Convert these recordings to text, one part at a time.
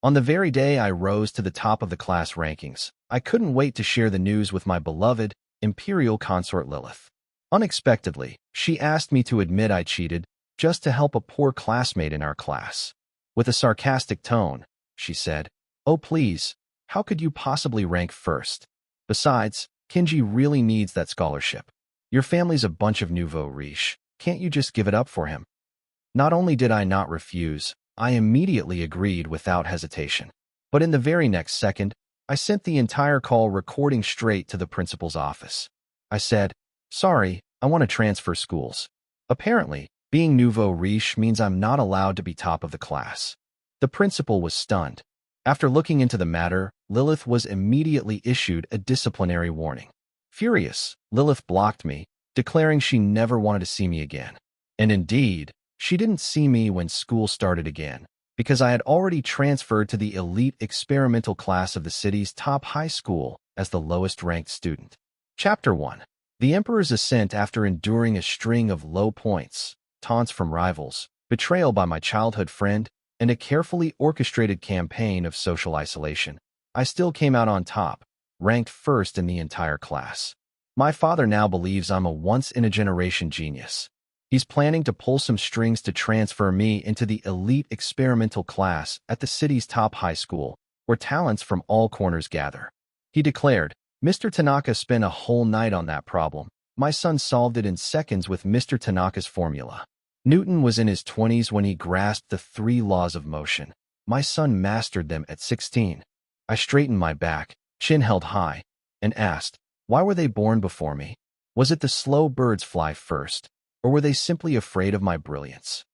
On the very day I rose to the top of the class rankings, I couldn't wait to share the news with my beloved, imperial consort Lilith. Unexpectedly, she asked me to admit I cheated just to help a poor classmate in our class. With a sarcastic tone, she said, "Oh please, how could you possibly rank first? Besides, Kenji really needs that scholarship. Your family's a bunch of nouveau riche. Can't you just give it up for him?" Not only did I not refuse, I immediately agreed without hesitation. But in the very next second, I sent the entire call recording straight to the principal's office. I said, "Sorry, I want to transfer schools. Apparently, being nouveau riche means I'm not allowed to be top of the class." The principal was stunned. After looking into the matter, Lilith was immediately issued a disciplinary warning. Furious, Lilith blocked me, declaring she never wanted to see me again. And indeed, she didn't see me when school started again, because I had already transferred to the elite experimental class of the city's top high school as the lowest-ranked student. Chapter 1. The Emperor's Ascent. After enduring a string of low points, taunts from rivals, betrayal by my childhood friend, and a carefully orchestrated campaign of social isolation, I still came out on top, ranked first in the entire class. My father now believes I'm a once-in-a-generation genius. He's planning to pull some strings to transfer me into the elite experimental class at the city's top high school, where talents from all corners gather. He declared, "Mr. Tanaka spent a whole night on that problem. My son solved it in seconds with Mr. Tanaka's formula. Newton was in his 20s when he grasped the 3 laws of motion. My son mastered them at 16. I straightened my back, chin held high, and asked, why were they born before me? Was it the slow birds fly first, or were they simply afraid of my brilliance?"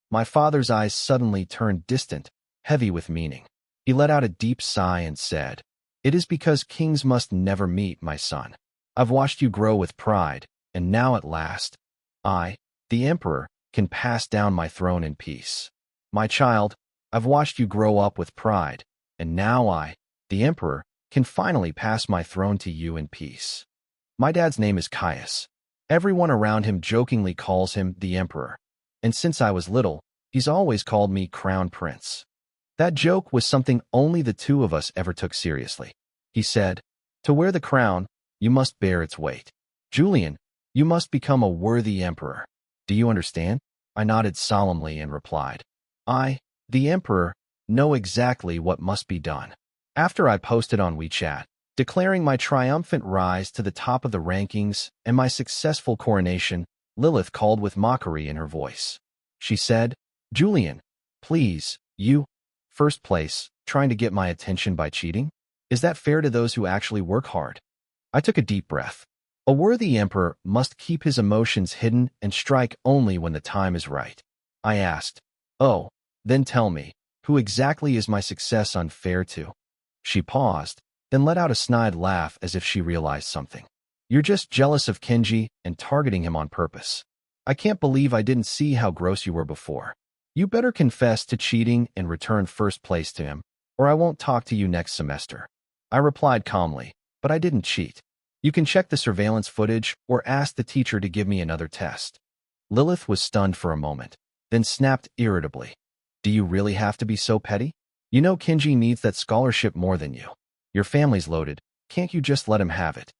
My father's eyes suddenly turned distant, heavy with meaning. He let out a deep sigh and said, "It is because kings must never meet, my son. I've watched you grow with pride, and now at last, I, the Emperor, can pass down my throne in peace. My child, I've watched you grow up with pride, and now I, the Emperor, can finally pass my throne to you in peace." My dad's name is Caius. Everyone around him jokingly calls him the Emperor, and since I was little, he's always called me Crown Prince. That joke was something only the two of us ever took seriously. He said, "To wear the crown, you must bear its weight. Julian, you must become a worthy emperor. Do you understand?" I nodded solemnly and replied, "I, the Emperor, know exactly what must be done." After I posted on WeChat, declaring my triumphant rise to the top of the rankings and my successful coronation, Lilith called with mockery in her voice. She said, "Julian, please, you, first place, trying to get my attention by cheating? Is that fair to those who actually work hard?" I took a deep breath. A worthy emperor must keep his emotions hidden and strike only when the time is right. I asked, "Oh, then tell me, who exactly is my success unfair to?" She paused, then let out a snide laugh as if she realized something. "You're just jealous of Kenji and targeting him on purpose. I can't believe I didn't see how gross you were before. You better confess to cheating and return first place to him, or I won't talk to you next semester." I replied calmly, "But I didn't cheat. You can check the surveillance footage or ask the teacher to give me another test." Lilith was stunned for a moment, then snapped irritably, "Do you really have to be so petty? You know Kenji needs that scholarship more than you. Your family's loaded. Can't you just let him have it?"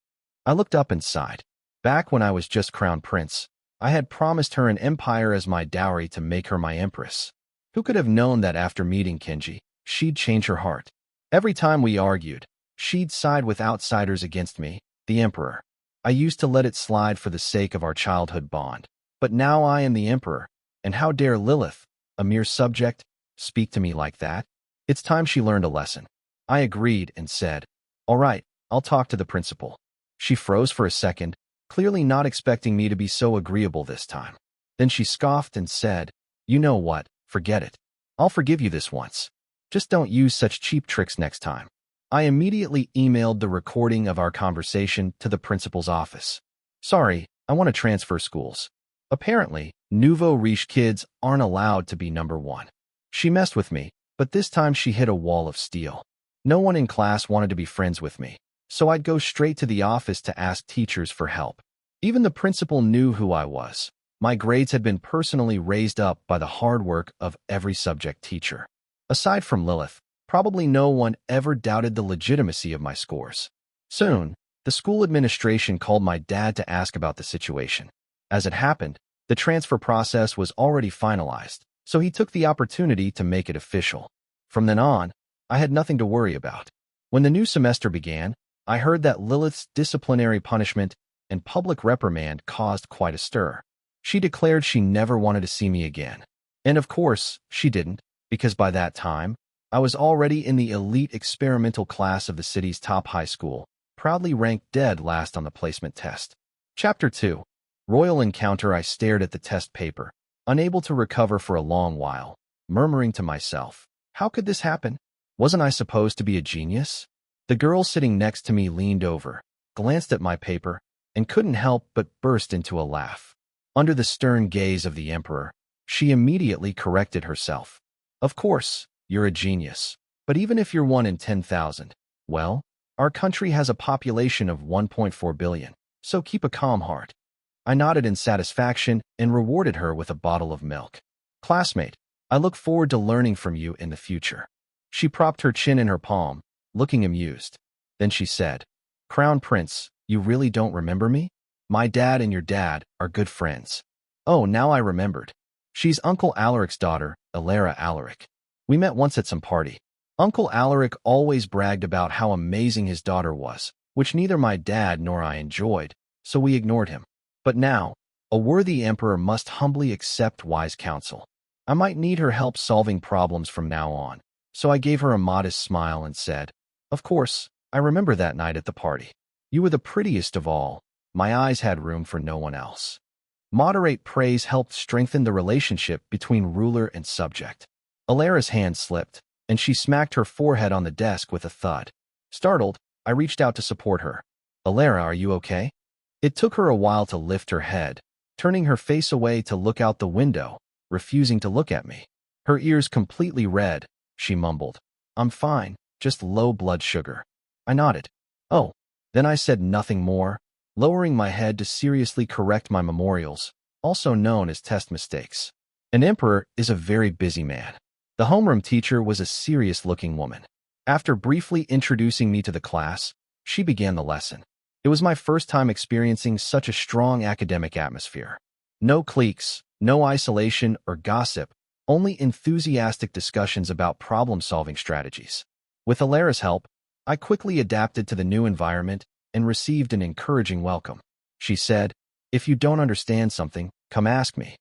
I looked up and sighed. Back when I was just crown prince, I had promised her an empire as my dowry to make her my empress. Who could have known that after meeting Kenji, she'd change her heart? Every time we argued, she'd side with outsiders against me, the Emperor. I used to let it slide for the sake of our childhood bond. But now I am the Emperor, and how dare Lilith, a mere subject, speak to me like that? It's time she learned a lesson. I agreed and said, "All right, I'll talk to the principal." She froze for a second, clearly not expecting me to be so agreeable this time. Then she scoffed and said, "You know what, forget it. I'll forgive you this once. Just don't use such cheap tricks next time." I immediately emailed the recording of our conversation to the principal's office. "Sorry, I want to transfer schools. Apparently, nouveau riche kids aren't allowed to be number 1. She messed with me, but this time she hit a wall of steel. No one in class wanted to be friends with me, so I'd go straight to the office to ask teachers for help. Even the principal knew who I was. My grades had been personally raised up by the hard work of every subject teacher. Aside from Lilith, Probably no one ever doubted the legitimacy of my scores. Soon, the school administration called my dad to ask about the situation. As it happened, the transfer process was already finalized, so he took the opportunity to make it official. From then on, I had nothing to worry about. When the new semester began, I heard that Lilith's disciplinary punishment and public reprimand caused quite a stir. She declared she never wanted to see me again. And of course, she didn't, because by that time, I was already in the elite experimental class of the city's top high school, proudly ranked dead last on the placement test. Chapter 2. Royal Encounter. I stared at the test paper, unable to recover for a long while, murmuring to myself, how could this happen? Wasn't I supposed to be a genius? The girl sitting next to me leaned over, glanced at my paper, and couldn't help but burst into a laugh. Under the stern gaze of the Emperor, she immediately corrected herself. Of course, you're a genius. But even if you're 1 in 10,000, well, our country has a population of 1.4 billion, so keep a calm heart. I nodded in satisfaction and rewarded her with a bottle of milk. Classmate, I look forward to learning from you in the future. She propped her chin in her palm, looking amused. Then she said, Crown Prince, you really don't remember me? My dad and your dad are good friends. Oh, now I remembered. She's Uncle Alaric's daughter, Alara Alaric. We met once at some party. Uncle Alaric always bragged about how amazing his daughter was, which neither my dad nor I enjoyed, so we ignored him. But now, a worthy emperor must humbly accept wise counsel. I might need her help solving problems from now on, so I gave her a modest smile and said, Of course, I remember that night at the party. You were the prettiest of all. My eyes had room for no one else. Moderate praise helped strengthen the relationship between ruler and subject. Alara's hand slipped, and she smacked her forehead on the desk with a thud. Startled, I reached out to support her. Alara, are you okay? It took her a while to lift her head, turning her face away to look out the window, refusing to look at me. Her ears completely red, she mumbled. I'm fine, just low blood sugar. I nodded. Oh. Then I said nothing more, lowering my head to seriously correct my memorials, also known as test mistakes. An emperor is a very busy man. The homeroom teacher was a serious-looking woman. After briefly introducing me to the class, she began the lesson. It was my first time experiencing such a strong academic atmosphere. No cliques, no isolation or gossip, only enthusiastic discussions about problem-solving strategies. With Alara's help, I quickly adapted to the new environment and received an encouraging welcome. She said, If you don't understand something, come ask me.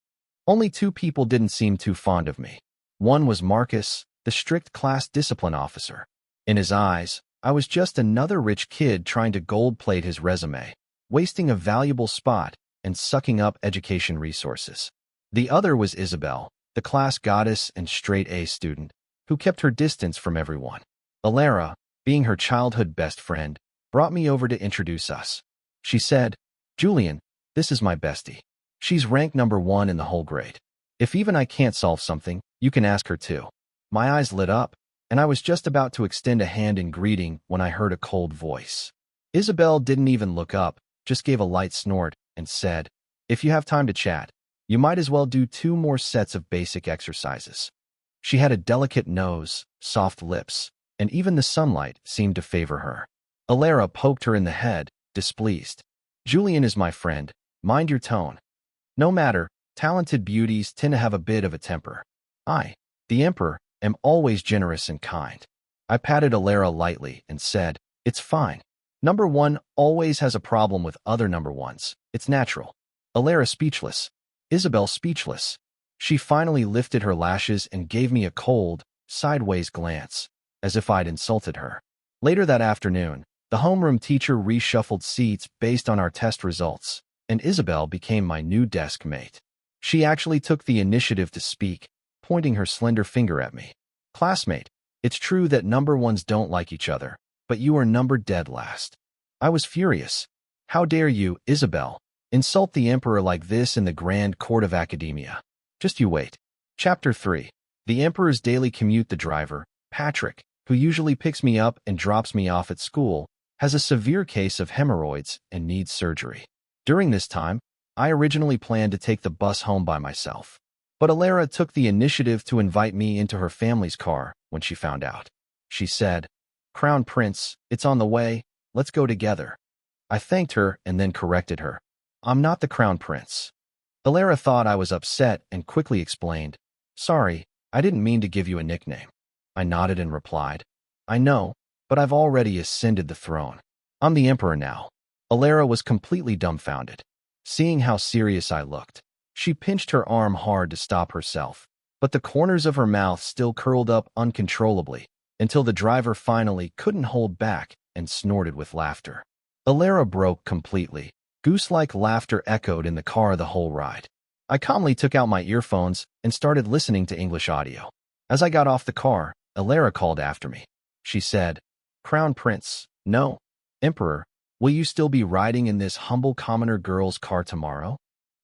Only 2 people didn't seem too fond of me. One was Marcus, the strict class discipline officer. In his eyes, I was just another rich kid trying to gold-plate his resume, wasting a valuable spot and sucking up education resources. The other was Isabel, the class goddess and straight-A student, who kept her distance from everyone. Alara, being her childhood best friend, brought me over to introduce us. She said, Julian, this is my bestie. She's ranked number 1 in the whole grade. If even I can't solve something, you can ask her too. My eyes lit up, and I was just about to extend a hand in greeting when I heard a cold voice. Isabel didn't even look up, just gave a light snort, and said, If you have time to chat, you might as well do 2 more sets of basic exercises. She had a delicate nose, soft lips, and even the sunlight seemed to favor her. Alara poked her in the head, displeased. Julian is my friend. Mind your tone. No matter, talented beauties tend to have a bit of a temper. I, the emperor, am always generous and kind. I patted Alara lightly and said, It's fine. Number 1 always has a problem with other number 1s. It's natural. Alara speechless. Isabel speechless. She finally lifted her lashes and gave me a cold, sideways glance, as if I'd insulted her. Later that afternoon, the homeroom teacher reshuffled seats based on our test results, and Isabel became my new desk mate. She actually took the initiative to speak, pointing her slender finger at me. Classmate, it's true that number 1s don't like each other, but you are numbered dead last. I was furious. How dare you, Isabel, insult the emperor like this in the grand court of academia? Just you wait. Chapter 3. The emperor's daily commute. The driver, Patrick, who usually picks me up and drops me off at school, has a severe case of hemorrhoids and needs surgery. During this time, I originally planned to take the bus home by myself. But Alara took the initiative to invite me into her family's car when she found out. she said. Crown Prince, it's on the way. Let's go together. I thanked her and then corrected her. I'm not the Crown Prince. Alara thought I was upset and quickly explained, Sorry, I didn't mean to give you a nickname. I nodded and replied, I know, but I've already ascended the throne. I'm the Emperor now. Alara was completely dumbfounded. Seeing how serious I looked, she pinched her arm hard to stop herself, but the corners of her mouth still curled up uncontrollably until the driver finally couldn't hold back and snorted with laughter. Alara broke completely. Goose-like laughter echoed in the car the whole ride. I calmly took out my earphones and started listening to English audio. As I got off the car, Alara called after me. She said, Crown Prince, no, Emperor, will you still be riding in this humble commoner girl's car tomorrow?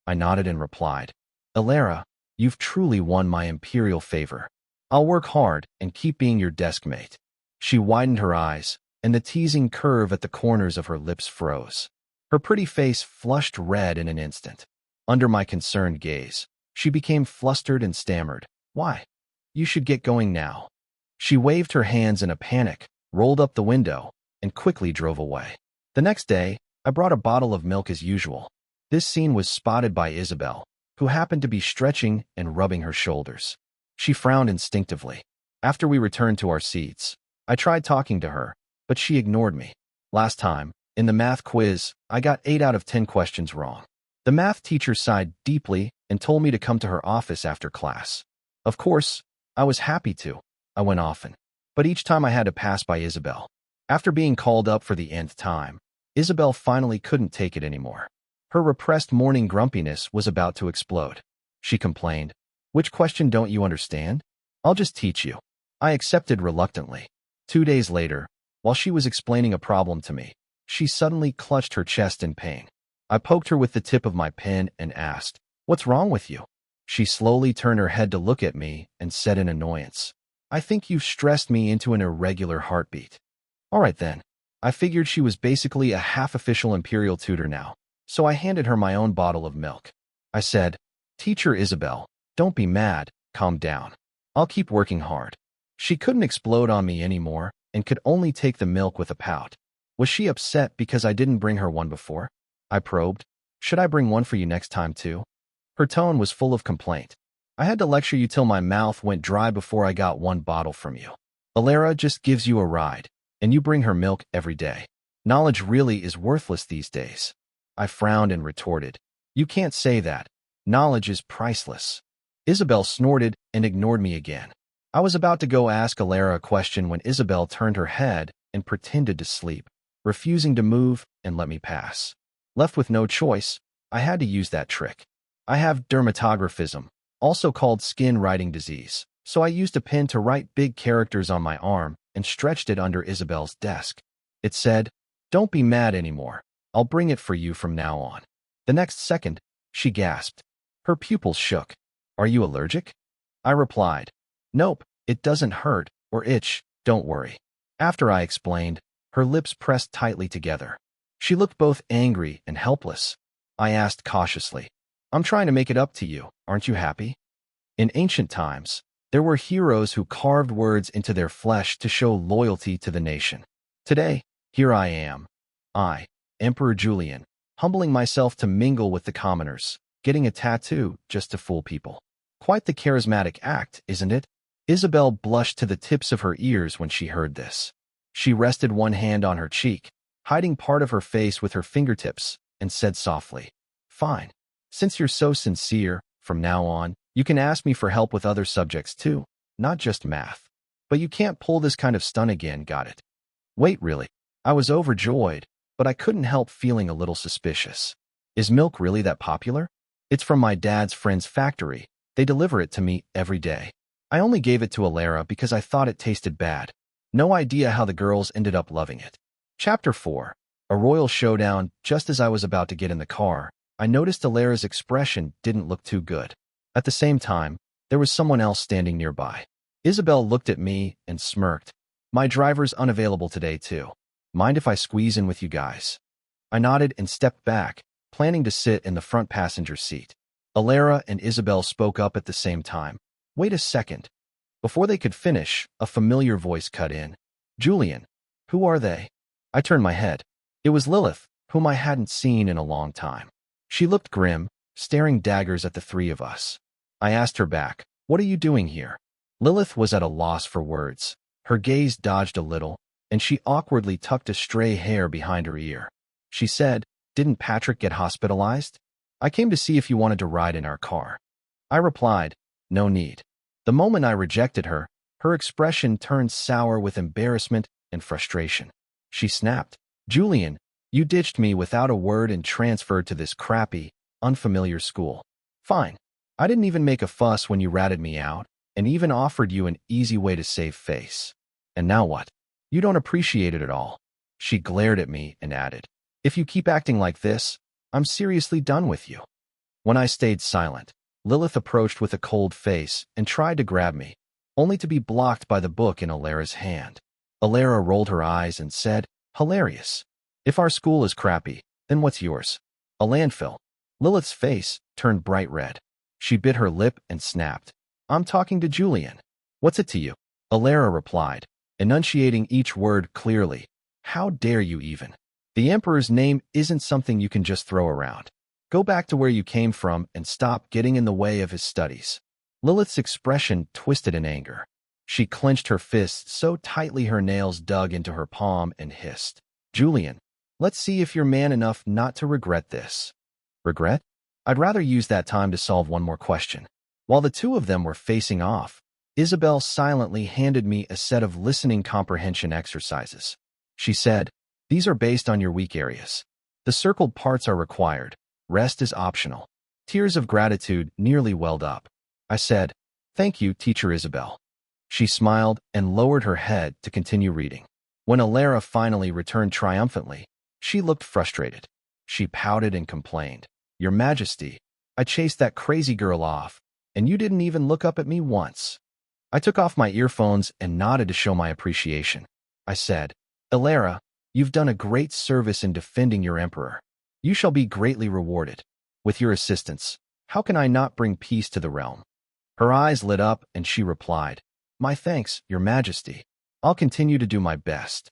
I nodded and replied, Alara, you've truly won my imperial favor. I'll work hard and keep being your desk mate. She widened her eyes, and the teasing curve at the corners of her lips froze. Her pretty face flushed red in an instant. Under my concerned gaze, she became flustered and stammered, Why? You should get going now. She waved her hands in a panic, rolled up the window, and quickly drove away. The next day, I brought a bottle of milk as usual. This scene was spotted by Isabel, who happened to be stretching and rubbing her shoulders. She frowned instinctively. After we returned to our seats, I tried talking to her, but she ignored me. Last time, in the math quiz, I got 8 out of 10 questions wrong. The math teacher sighed deeply and told me to come to her office after class. Of course, I was happy to. I went often, but each time I had to pass by Isabel. After being called up for the nth time, Isabel finally couldn't take it anymore. Her repressed morning grumpiness was about to explode. She complained, Which question don't you understand? I'll just teach you. I accepted reluctantly. 2 days later, while she was explaining a problem to me, she suddenly clutched her chest in pain. I poked her with the tip of my pen and asked, What's wrong with you? She slowly turned her head to look at me and said in annoyance, I think you've stressed me into an irregular heartbeat. All right then. I figured she was basically a half-official imperial tutor now, so I handed her my own bottle of milk. I said, Teacher Isabel, don't be mad, calm down. I'll keep working hard. She couldn't explode on me anymore and could only take the milk with a pout. Was she upset because I didn't bring her one before? I probed. Should I bring one for you next time too? Her tone was full of complaint. I had to lecture you till my mouth went dry before I got one bottle from you. Alara just gives you a ride, and you bring her milk every day. Knowledge really is worthless these days. I frowned and retorted, You can't say that. Knowledge is priceless. Isabel snorted and ignored me again. I was about to go ask Alara a question when Isabel turned her head and pretended to sleep, refusing to move and let me pass. Left with no choice, I had to use that trick. I have dermatographism, also called skin writing disease, so I used a pen to write big characters on my arm and stretched it under Isabel's desk. It said, Don't be mad anymore. I'll bring it for you from now on. The next second, she gasped. Her pupils shook. Are you allergic? I replied, Nope, it doesn't hurt or itch, don't worry. After I explained, her lips pressed tightly together. She looked both angry and helpless. I asked cautiously, I'm trying to make it up to you, aren't you happy? In ancient times, there were heroes who carved words into their flesh to show loyalty to the nation. Today, here I am. I, Emperor Julian, humbling myself to mingle with the commoners, getting a tattoo just to fool people. Quite the charismatic act, isn't it? Isabel blushed to the tips of her ears when she heard this. She rested one hand on her cheek, hiding part of her face with her fingertips, and said softly, Fine. Since you're so sincere, from now on, you can ask me for help with other subjects too, not just math. But you can't pull this kind of stunt again, got it? Wait, really? I was overjoyed, but I couldn't help feeling a little suspicious. Is milk really that popular? It's from my dad's friend's factory. They deliver it to me every day. I only gave it to Alara because I thought it tasted bad. No idea how the girls ended up loving it. Chapter 4. A Royal Showdown. Just as I was about to get in the car, I noticed Alara's expression didn't look too good. At the same time, there was someone else standing nearby. Isabel looked at me and smirked. My driver's unavailable today too. Mind if I squeeze in with you guys? I nodded and stepped back, planning to sit in the front passenger seat. Alara and Isabel spoke up at the same time. Wait a second. Before they could finish, a familiar voice cut in. Julian, who are they? I turned my head. It was Lilith, whom I hadn't seen in a long time. She looked grim, staring daggers at the three of us. I asked her back, what are you doing here? Lilith was at a loss for words. Her gaze dodged a little, and she awkwardly tucked a stray hair behind her ear. She said, didn't Patrick get hospitalized? I came to see if you wanted to ride in our car. I replied, no need. The moment I rejected her, her expression turned sour with embarrassment and frustration. She snapped, Julian, you ditched me without a word and transferred to this crappy, unfamiliar school. Fine. I didn't even make a fuss when you ratted me out, and even offered you an easy way to save face. And now what? You don't appreciate it at all. She glared at me and added, if you keep acting like this, I'm seriously done with you. When I stayed silent, Lilith approached with a cold face and tried to grab me, only to be blocked by the book in Alara's hand. Alara rolled her eyes and said, hilarious. If our school is crappy, then what's yours? A landfill. Lilith's face turned bright red. She bit her lip and snapped, I'm talking to Julian. What's it to you? Alara replied, enunciating each word clearly. How dare you even? The Emperor's name isn't something you can just throw around. Go back to where you came from and stop getting in the way of his studies. Lilith's expression twisted in anger. She clenched her fists so tightly her nails dug into her palm and hissed, Julian, let's see if you're man enough not to regret this. Regret? I'd rather use that time to solve one more question. While the two of them were facing off, Isabel silently handed me a set of listening comprehension exercises. She said, these are based on your weak areas. The circled parts are required. Rest is optional. Tears of gratitude nearly welled up. I said, thank you, Teacher Isabel. She smiled and lowered her head to continue reading. When Alara finally returned triumphantly, she looked frustrated. She pouted and complained, Your Majesty, I chased that crazy girl off, and you didn't even look up at me once. I took off my earphones and nodded to show my appreciation. I said, Alara, you've done a great service in defending your emperor. You shall be greatly rewarded. With your assistance, how can I not bring peace to the realm? Her eyes lit up and she replied, My thanks, Your Majesty. I'll continue to do my best.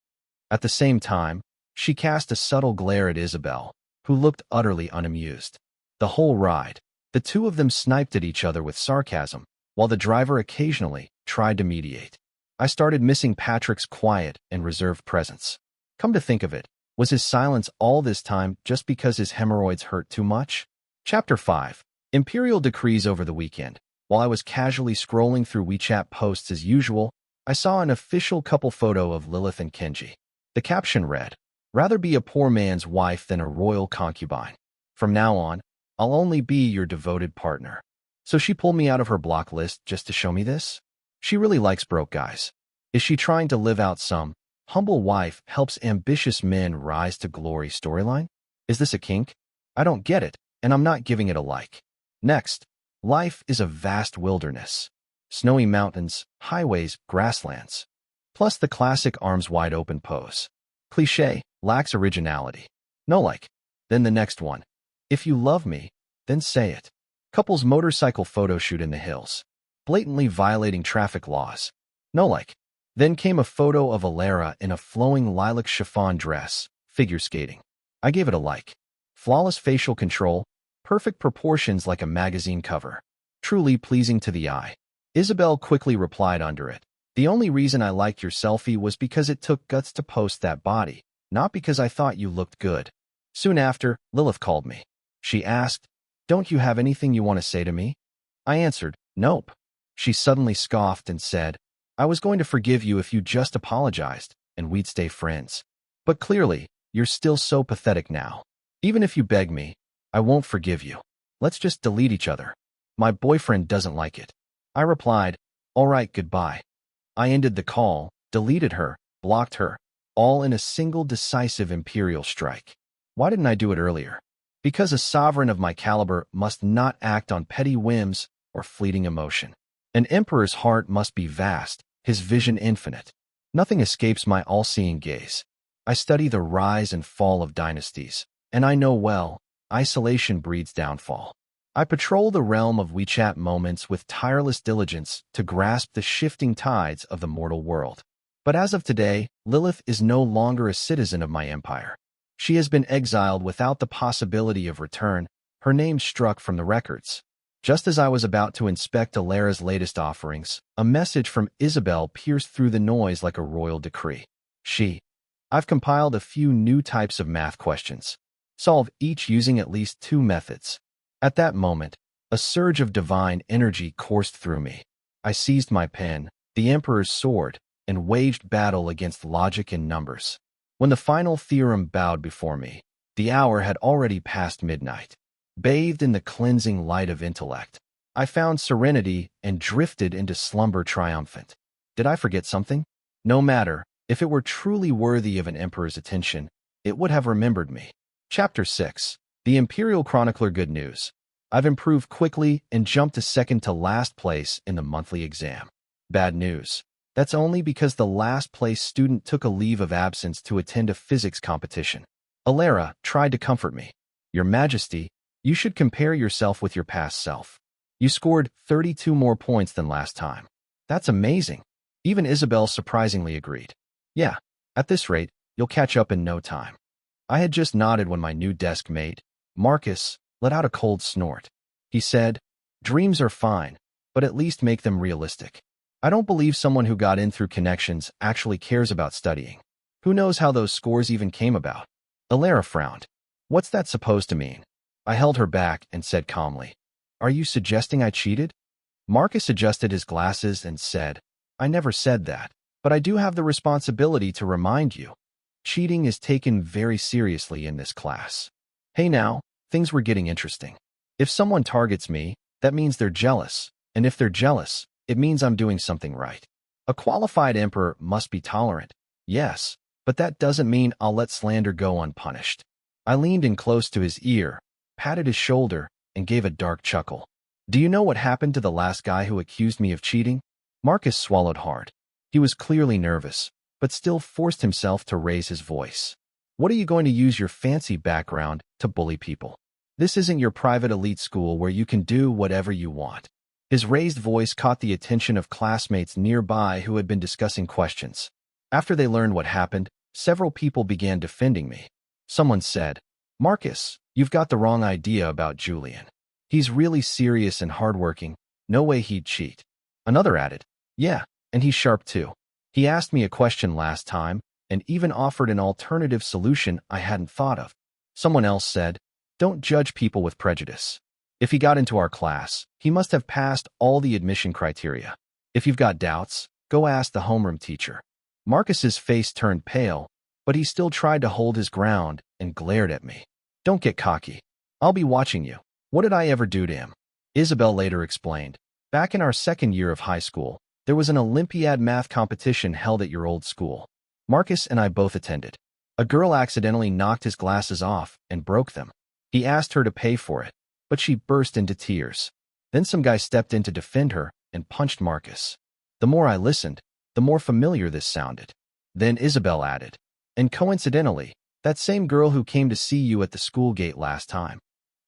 At the same time, she cast a subtle glare at Isabel, who looked utterly unamused. The whole ride, the two of them sniped at each other with sarcasm, while the driver occasionally tried to mediate. I started missing Patrick's quiet and reserved presence. Come to think of it, was his silence all this time just because his hemorrhoids hurt too much? Chapter 5. Imperial Decrees. Over the weekend, while I was casually scrolling through WeChat posts as usual, I saw an official couple photo of Lilith and Kenji. The caption read, Rather be a poor man's wife than a royal concubine. From now on, I'll only be your devoted partner. So she pulled me out of her block list just to show me this? She really likes broke guys. Is she trying to live out some humble wife helps ambitious men rise to glory storyline? Is this a kink? I don't get it, and I'm not giving it a like. Next, life is a vast wilderness. Snowy mountains, highways, grasslands. Plus the classic arms wide open pose. Cliché, lacks originality. No like. Then the next one. If you love me, then say it. Couple's motorcycle photo shoot in the hills. Blatantly violating traffic laws. No like. Then came a photo of Alara in a flowing lilac chiffon dress, figure skating. I gave it a like. Flawless facial control, perfect proportions like a magazine cover. Truly pleasing to the eye. Isabel quickly replied under it. The only reason I liked your selfie was because it took guts to post that body, not because I thought you looked good. Soon after, Lilith called me. She asked, Don't you have anything you want to say to me? I answered, Nope. She suddenly scoffed and said, I was going to forgive you if you just apologized, and we'd stay friends. But clearly, you're still so pathetic now. Even if you beg me, I won't forgive you. Let's just delete each other. My boyfriend doesn't like it. I replied, All right, goodbye. I ended the call, deleted her, blocked her, all in a single decisive imperial strike. Why didn't I do it earlier? Because a sovereign of my caliber must not act on petty whims or fleeting emotion. An emperor's heart must be vast, his vision infinite. Nothing escapes my all-seeing gaze. I study the rise and fall of dynasties, and I know well, isolation breeds downfall. I patrol the realm of WeChat moments with tireless diligence to grasp the shifting tides of the mortal world. But as of today, Lilith is no longer a citizen of my empire. She has been exiled without the possibility of return, her name struck from the records. Just as I was about to inspect Alara's latest offerings, a message from Isabel pierced through the noise like a royal decree. I've compiled a few new types of math questions. Solve each using at least 2 methods. At that moment, a surge of divine energy coursed through me. I seized my pen, the Emperor's sword, and waged battle against logic and numbers. When the final theorem bowed before me, the hour had already passed midnight. Bathed in the cleansing light of intellect, I found serenity and drifted into slumber triumphant. Did I forget something? No matter, if it were truly worthy of an emperor's attention, it would have remembered me. Chapter 6. The Imperial Chronicler. Good news. I've improved quickly and jumped to second to last place in the monthly exam. Bad news. That's only because the last place student took a leave of absence to attend a physics competition. Alara tried to comfort me. Your Majesty, you should compare yourself with your past self. You scored 32 more points than last time. That's amazing. Even Isabel surprisingly agreed. Yeah, at this rate, you'll catch up in no time. I had just nodded when my new desk mate, Marcus, let out a cold snort. He said, dreams are fine, but at least make them realistic. I don't believe someone who got in through connections actually cares about studying. Who knows how those scores even came about? Alara frowned. What's that supposed to mean? I held her back and said calmly, are you suggesting I cheated? Marcus adjusted his glasses and said, I never said that, but I do have the responsibility to remind you. Cheating is taken very seriously in this class. Hey now, things were getting interesting. If someone targets me, that means they're jealous, and if they're jealous, it means I'm doing something right. A qualified emperor must be tolerant, yes, but that doesn't mean I'll let slander go unpunished. I leaned in close to his ear, patted his shoulder, and gave a dark chuckle. Do you know what happened to the last guy who accused me of cheating? Marcus swallowed hard. He was clearly nervous, but still forced himself to raise his voice. What are you going to use your fancy background to bully people? This isn't your private elite school where you can do whatever you want. His raised voice caught the attention of classmates nearby who had been discussing questions. After they learned what happened, several people began defending me. Someone said, Marcus, you've got the wrong idea about Julian. He's really serious and hardworking. No way he'd cheat. Another added, yeah, and he's sharp too. He asked me a question last time and even offered an alternative solution I hadn't thought of. Someone else said, don't judge people with prejudice. If he got into our class, he must have passed all the admission criteria. If you've got doubts, go ask the homeroom teacher. Marcus's face turned pale, but he still tried to hold his ground and glared at me. Don't get cocky. I'll be watching you. What did I ever do to him? Isabel later explained. Back in our second year of high school, there was an Olympiad math competition held at your old school. Marcus and I both attended. A girl accidentally knocked his glasses off and broke them. He asked her to pay for it, but she burst into tears. Then some guy stepped in to defend her and punched Marcus. The more I listened, the more familiar this sounded. Then Isabel added, and coincidentally, that same girl who came to see you at the school gate last time.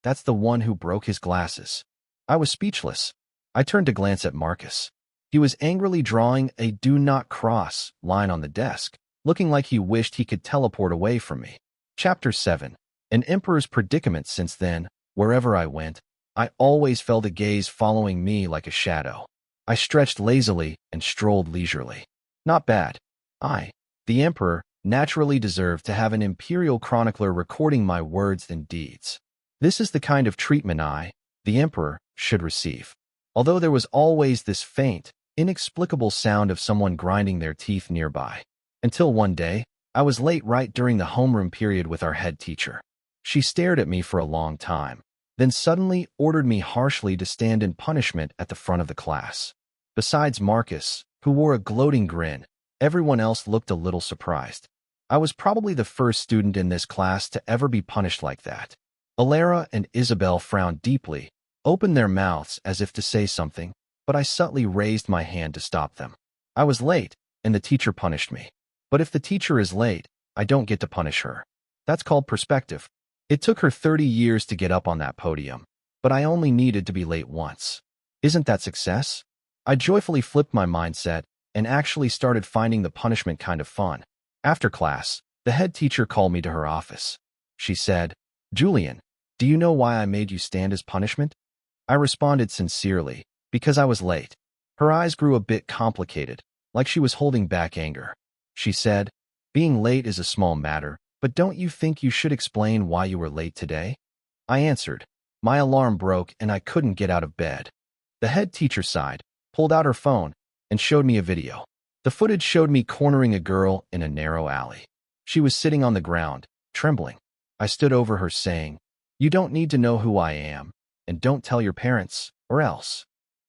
That's the one who broke his glasses. I was speechless. I turned to glance at Marcus. He was angrily drawing a "do not cross" line on the desk, looking like he wished he could teleport away from me. Chapter 7. An Emperor's Predicament. Since then, wherever I went, I always felt a gaze following me like a shadow. I stretched lazily and strolled leisurely. Not bad. I, the Emperor, naturally deserved to have an imperial chronicler recording my words and deeds. This is the kind of treatment I, the Emperor, should receive. Although there was always this faint, inexplicable sound of someone grinding their teeth nearby. Until one day, I was late right during the homeroom period with our head teacher. She stared at me for a long time, then suddenly ordered me harshly to stand in punishment at the front of the class. Besides Marcus, who wore a gloating grin, everyone else looked a little surprised. I was probably the first student in this class to ever be punished like that. Alara and Isabel frowned deeply, opened their mouths as if to say something, but I subtly raised my hand to stop them. I was late, and the teacher punished me. But if the teacher is late, I don't get to punish her. That's called perspective. It took her 30 years to get up on that podium. but I only needed to be late once. Isn't that success? I joyfully flipped my mindset and actually started finding the punishment kind of fun. After class, the head teacher called me to her office. She said, "Julian, do you know why I made you stand as punishment?" I responded sincerely, because I was late. Her eyes grew a bit complicated, like she was holding back anger. She said, "Being late is a small matter, but don't you think you should explain why you were late today?" I answered. My alarm broke and I couldn't get out of bed. The head teacher sighed, pulled out her phone, and showed me a video. The footage showed me cornering a girl in a narrow alley. She was sitting on the ground, trembling. I stood over her saying, "You don't need to know who I am, and don't tell your parents, or else."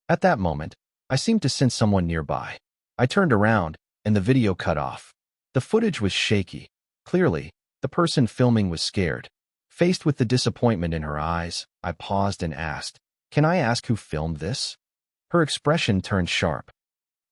At that moment, I seemed to sense someone nearby. I turned around, and the video cut off. The footage was shaky. Clearly, the person filming was scared. Faced with the disappointment in her eyes, I paused and asked, "Can I ask who filmed this?" Her expression turned sharp.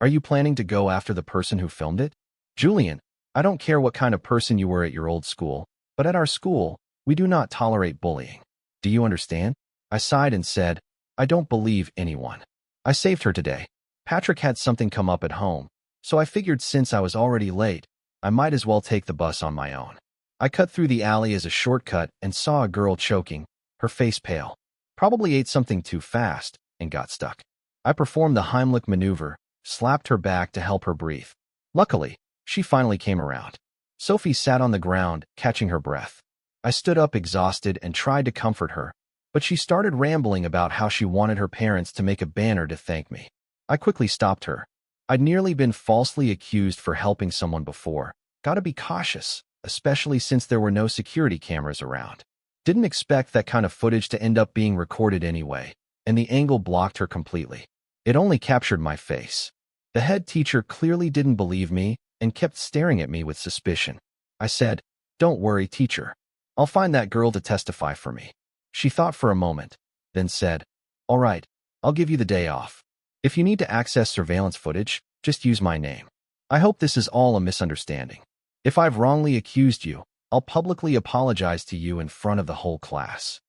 "Are you planning to go after the person who filmed it?" "Julian, I don't care what kind of person you were at your old school, but at our school, we do not tolerate bullying. Do you understand?" I sighed and said, "I don't believe anyone. I saved her today. Patrick had something come up at home, so I figured since I was already late, I might as well take the bus on my own." I cut through the alley as a shortcut and saw a girl choking, her face pale. Probably ate something too fast and got stuck. I performed the Heimlich maneuver, slapped her back to help her breathe. Luckily, she finally came around. Sophie sat on the ground, catching her breath. I stood up exhausted and tried to comfort her, but she started rambling about how she wanted her parents to make a banner to thank me. I quickly stopped her. I'd nearly been falsely accused for helping someone before. Gotta be cautious, especially since there were no security cameras around. Didn't expect that kind of footage to end up being recorded anyway, and the angle blocked her completely. It only captured my face. The head teacher clearly didn't believe me and kept staring at me with suspicion. I said, "Don't worry, teacher. I'll find that girl to testify for me." She thought for a moment, then said, "All right, I'll give you the day off. If you need to access surveillance footage, just use my name. I hope this is all a misunderstanding. If I've wrongly accused you, I'll publicly apologize to you in front of the whole class."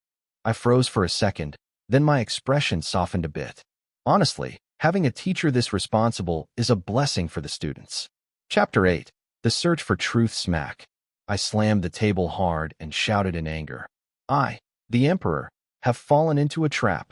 I froze for a second, then my expression softened a bit. Honestly, having a teacher this responsible is a blessing for the students. Chapter 8. The Search for Truth Smack. I slammed the table hard and shouted in anger. I, the Emperor, have fallen into a trap.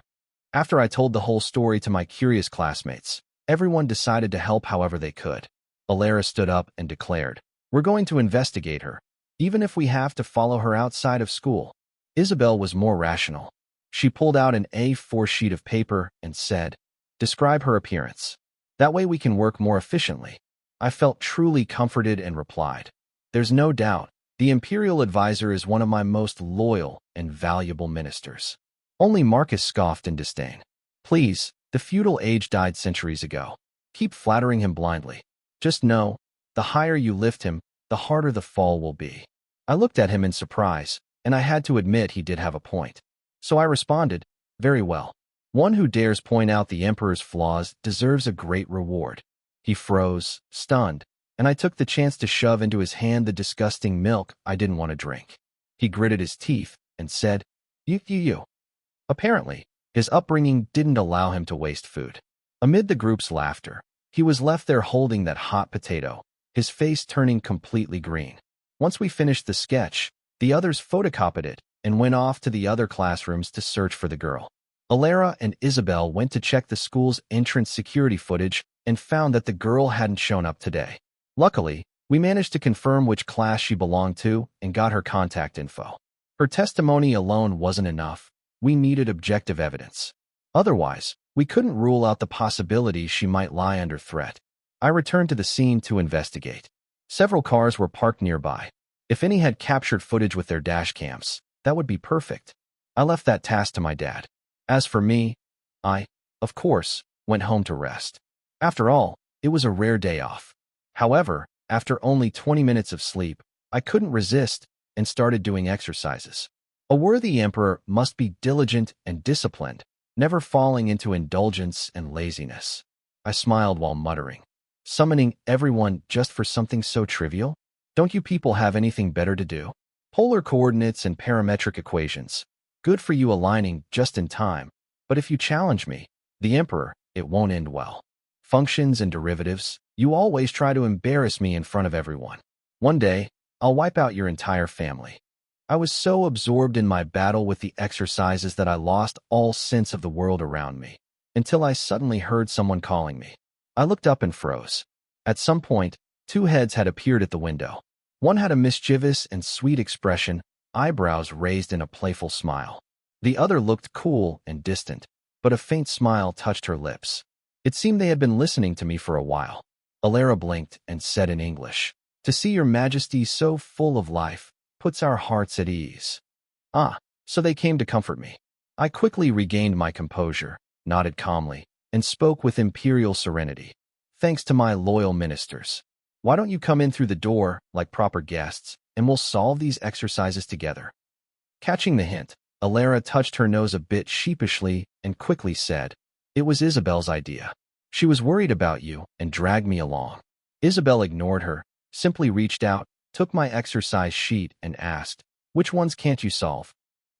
After I told the whole story to my curious classmates, everyone decided to help however they could. Alara stood up and declared, "We're going to investigate her, even if we have to follow her outside of school." Isabel was more rational. She pulled out an A4 sheet of paper and said, "Describe her appearance. That way we can work more efficiently." I felt truly comforted and replied, "There's no doubt, the Imperial Advisor is one of my most loyal and valuable ministers." Only Marcus scoffed in disdain. "Please, the feudal age died centuries ago. Keep flattering him blindly. Just know, the higher you lift him, the harder the fall will be." I looked at him in surprise, and I had to admit he did have a point. So I responded, "Very well. One who dares point out the Emperor's flaws deserves a great reward." He froze, stunned, and I took the chance to shove into his hand the disgusting milk I didn't want to drink. He gritted his teeth and said, You. Apparently, his upbringing didn't allow him to waste food. Amid the group's laughter, he was left there holding that hot potato, his face turning completely green. Once we finished the sketch, the others photocopied it and went off to the other classrooms to search for the girl. Alara and Isabel went to check the school's entrance security footage and found that the girl hadn't shown up today. Luckily, we managed to confirm which class she belonged to and got her contact info. Her testimony alone wasn't enough. We needed objective evidence. Otherwise, we couldn't rule out the possibility she might lie under threat. I returned to the scene to investigate. Several cars were parked nearby. If any had captured footage with their dash cams, that would be perfect. I left that task to my dad. As for me, I, of course, went home to rest. After all, it was a rare day off. However, after only 20 minutes of sleep, I couldn't resist and started doing exercises. A worthy emperor must be diligent and disciplined, never falling into indulgence and laziness. I smiled while muttering, "Summoning everyone just for something so trivial? Don't you people have anything better to do?" Polar coordinates and parametric equations. Good for you aligning just in time. But if you challenge me, the Emperor, it won't end well. Functions and derivatives, you always try to embarrass me in front of everyone. One day, I'll wipe out your entire family. I was so absorbed in my battle with the exercises that I lost all sense of the world around me, until I suddenly heard someone calling me. I looked up and froze. At some point, two heads had appeared at the window. One had a mischievous and sweet expression, eyebrows raised in a playful smile. The other looked cool and distant, but a faint smile touched her lips. It seemed they had been listening to me for a while. Alara blinked and said in English, "To see your majesty so full of life puts our hearts at ease." Ah, so they came to comfort me. I quickly regained my composure, nodded calmly, and spoke with imperial serenity. "Thanks to my loyal ministers. Why don't you come in through the door like proper guests, and we'll solve these exercises together?" Catching the hint, Alara touched her nose a bit sheepishly and quickly said, "It was Isabel's idea. She was worried about you and dragged me along." Isabel ignored her, simply reached out, took my exercise sheet and asked, "Which ones can't you solve?"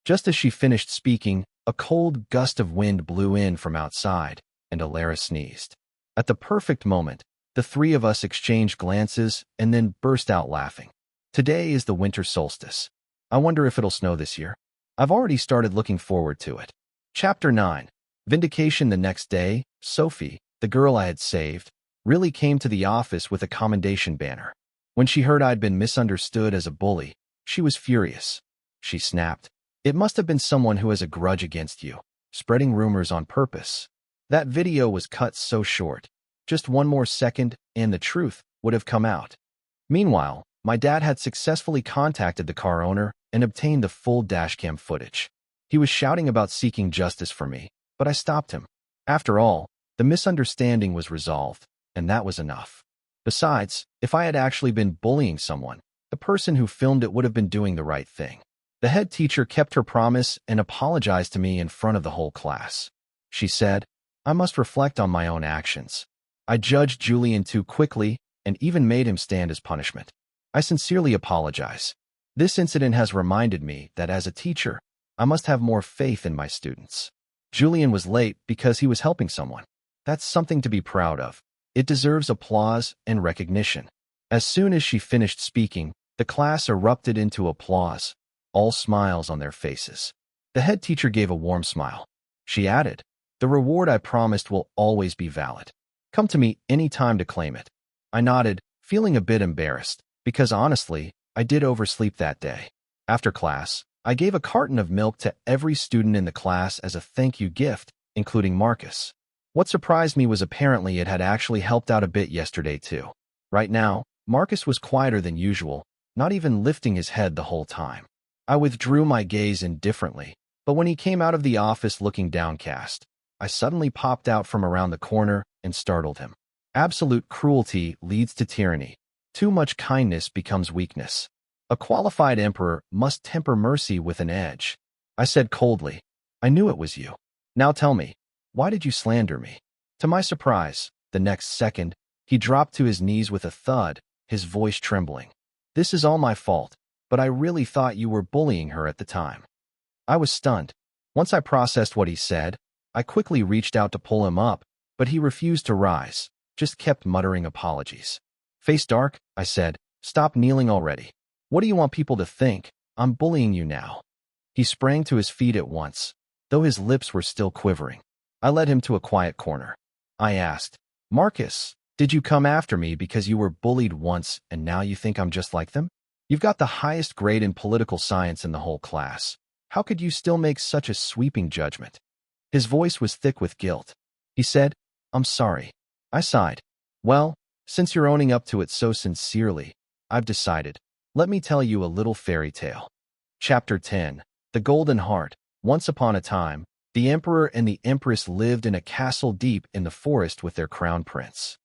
Just as she finished speaking, a cold gust of wind blew in from outside, and Alara sneezed. At the perfect moment, the three of us exchanged glances and then burst out laughing. Today is the winter solstice. I wonder if it'll snow this year. I've already started looking forward to it. Chapter 9. Vindication. The next day, Sophie, the girl I had saved, really came to the office with a commendation banner. When she heard I'd been misunderstood as a bully, she was furious. She snapped, "It must have been someone who has a grudge against you, spreading rumors on purpose." That video was cut so short. Just one more second, and the truth would have come out. Meanwhile, my dad had successfully contacted the car owner and obtained the full dashcam footage. He was shouting about seeking justice for me, but I stopped him. After all, the misunderstanding was resolved, and that was enough. Besides, if I had actually been bullying someone, the person who filmed it would have been doing the right thing. The head teacher kept her promise and apologized to me in front of the whole class. She said, "I must reflect on my own actions. I judged Julian too quickly and even made him stand as punishment. I sincerely apologize. This incident has reminded me that as a teacher, I must have more faith in my students. Julian was late because he was helping someone. That's something to be proud of. It deserves applause and recognition." As soon as she finished speaking, the class erupted into applause, all smiles on their faces. The head teacher gave a warm smile. She added, "The reward I promised will always be valid. Come to me any time to claim it." I nodded, feeling a bit embarrassed, because honestly, I did oversleep that day. After class, I gave a carton of milk to every student in the class as a thank you gift, including Marcus. What surprised me was apparently it had actually helped out a bit yesterday too. Right now, Marcus was quieter than usual, not even lifting his head the whole time. I withdrew my gaze indifferently, but when he came out of the office looking downcast, I suddenly popped out from around the corner and startled him. Absolute cruelty leads to tyranny. Too much kindness becomes weakness. A qualified emperor must temper mercy with an edge. I said coldly, "I knew it was you. Now tell me, why did you slander me?" To my surprise, the next second, he dropped to his knees with a thud, his voice trembling. "This is all my fault, but I really thought you were bullying her at the time." I was stunned. Once I processed what he said, I quickly reached out to pull him up, but he refused to rise, just kept muttering apologies. Face dark, I said, "Stop kneeling already. What do you want people to think? I'm bullying you now." He sprang to his feet at once, though his lips were still quivering. I led him to a quiet corner. I asked, "Marcus, did you come after me because you were bullied once and now you think I'm just like them? You've got the highest grade in political science in the whole class. How could you still make such a sweeping judgment?" His voice was thick with guilt. He said, "I'm sorry." I sighed. "Well, since you're owning up to it so sincerely, I've decided. Let me tell you a little fairy tale." Chapter 10. The Golden Heart. Once upon a time, the emperor and the empress lived in a castle deep in the forest with their crown prince.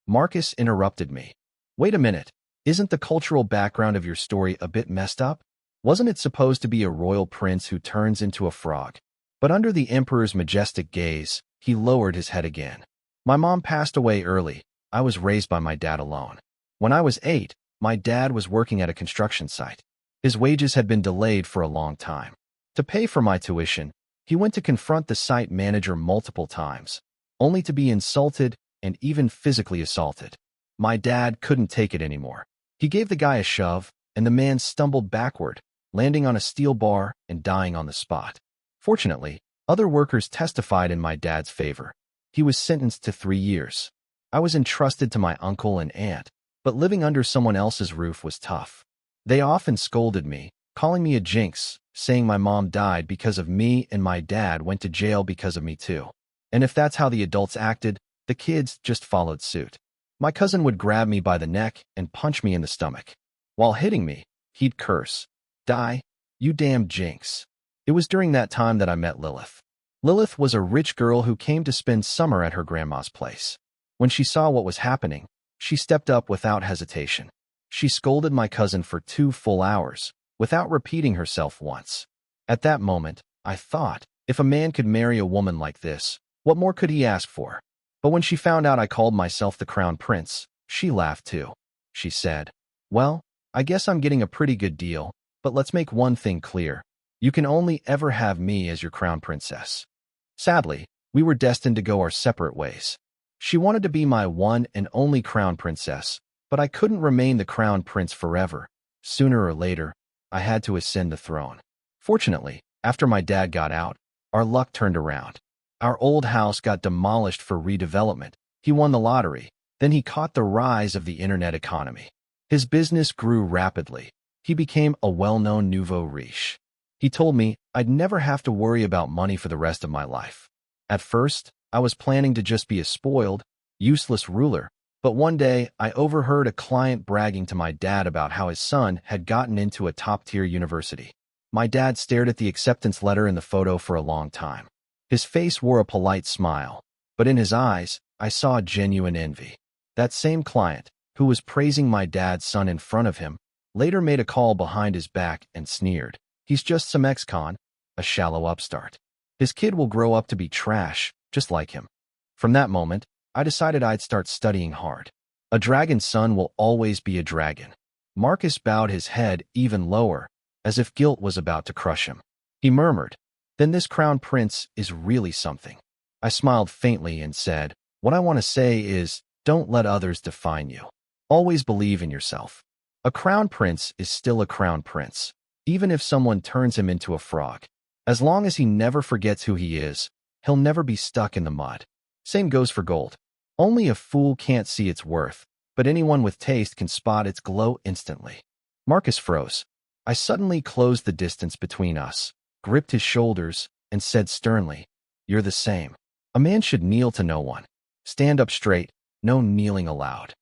Marcus interrupted me. "Wait a minute. Isn't the cultural background of your story a bit messed up? Wasn't it supposed to be a royal prince who turns into a frog?" But under the emperor's majestic gaze, he lowered his head again. "My mom passed away early. I was raised by my dad alone. When I was 8, my dad was working at a construction site. His wages had been delayed for a long time. To pay for my tuition, he went to confront the site manager multiple times, only to be insulted and even physically assaulted. My dad couldn't take it anymore. He gave the guy a shove, and the man stumbled backward, landing on a steel bar and dying on the spot. Fortunately, other workers testified in my dad's favor. He was sentenced to 3 years. I was entrusted to my uncle and aunt, but living under someone else's roof was tough. They often scolded me, calling me a jinx, saying my mom died because of me and my dad went to jail because of me too. And if that's how the adults acted, the kids just followed suit. My cousin would grab me by the neck and punch me in the stomach. While hitting me, he'd curse, "Die, you damn jinx." It was during that time that I met Lilith. Lilith was a rich girl who came to spend summer at her grandma's place. When she saw what was happening, she stepped up without hesitation. She scolded my cousin for 2 full hours, without repeating herself once. At that moment, I thought, if a man could marry a woman like this, what more could he ask for? But when she found out I called myself the Crown Prince, she laughed too. She said, "Well, I guess I'm getting a pretty good deal, but let's make one thing clear. You can only ever have me as your Crown Princess." Sadly, we were destined to go our separate ways. She wanted to be my one and only Crown Princess, but I couldn't remain the Crown Prince forever. Sooner or later, I had to ascend the throne. Fortunately, after my dad got out, our luck turned around. Our old house got demolished for redevelopment. He won the lottery. Then he caught the rise of the internet economy. His business grew rapidly. He became a well-known nouveau riche. He told me I'd never have to worry about money for the rest of my life. At first, I was planning to just be a spoiled, useless ruler, but one day I overheard a client bragging to my dad about how his son had gotten into a top-tier university. My dad stared at the acceptance letter in the photo for a long time. His face wore a polite smile, but in his eyes, I saw genuine envy. That same client, who was praising my dad's son in front of him, later made a call behind his back and sneered. "He's just some ex-con, a shallow upstart. His kid will grow up to be trash, just like him." From that moment, I decided I'd start studying hard. A dragon's son will always be a dragon. Marcus bowed his head even lower, as if guilt was about to crush him. He murmured, "Then this crown prince is really something." I smiled faintly and said, "What I want to say is, don't let others define you. Always believe in yourself. A crown prince is still a crown prince, even if someone turns him into a frog. As long as he never forgets who he is, he'll never be stuck in the mud." Same goes for gold. Only a fool can't see its worth, but anyone with taste can spot its glow instantly. Marcus froze. I suddenly closed the distance between us, gripped his shoulders, and said sternly, "You're the same. A man should kneel to no one. Stand up straight, no kneeling allowed."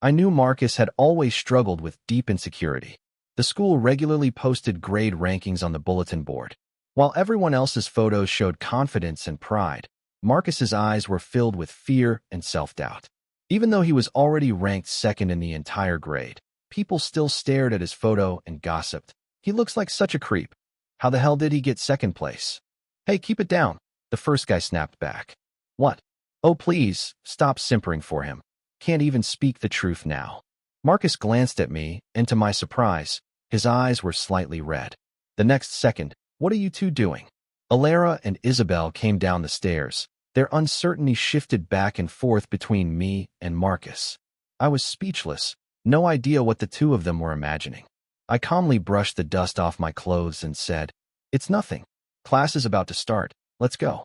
I knew Marcus had always struggled with deep insecurity. The school regularly posted grade rankings on the bulletin board. While everyone else's photos showed confidence and pride, Marcus's eyes were filled with fear and self-doubt. Even though he was already ranked second in the entire grade, people still stared at his photo and gossiped. "He looks like such a creep. How the hell did he get second place?" "Hey, keep it down," the first guy snapped back. "What? Oh, please, stop simpering for him. Can't even speak the truth now." Marcus glanced at me, and to my surprise, his eyes were slightly red. The next second, "What are you two doing?" Alara and Isabel came down the stairs. Their uncertainty shifted back and forth between me and Marcus. I was speechless, no idea what the two of them were imagining. I calmly brushed the dust off my clothes and said, "It's nothing. Class is about to start. Let's go."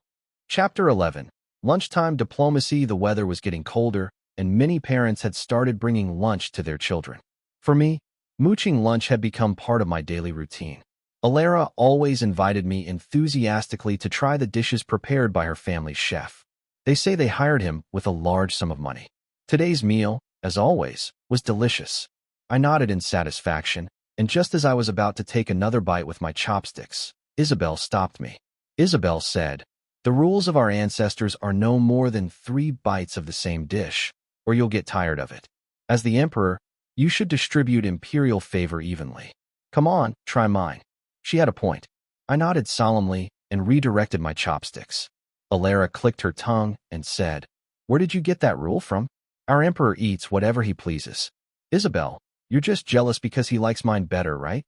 Chapter 11. Lunchtime diplomacy. The weather was getting colder, and many parents had started bringing lunch to their children. For me, mooching lunch had become part of my daily routine. Alara always invited me enthusiastically to try the dishes prepared by her family's chef. They say they hired him with a large sum of money. Today's meal, as always, was delicious. I nodded in satisfaction, and just as I was about to take another bite with my chopsticks, Isabel stopped me. Isabel said, "The rules of our ancestors are no more than 3 bites of the same dish, or you'll get tired of it. As the emperor, you should distribute imperial favor evenly. Come on, try mine." She had a point. I nodded solemnly and redirected my chopsticks. Alara clicked her tongue and said, "Where did you get that rule from? Our emperor eats whatever he pleases." "Isabel, you're just jealous because he likes mine better, right?"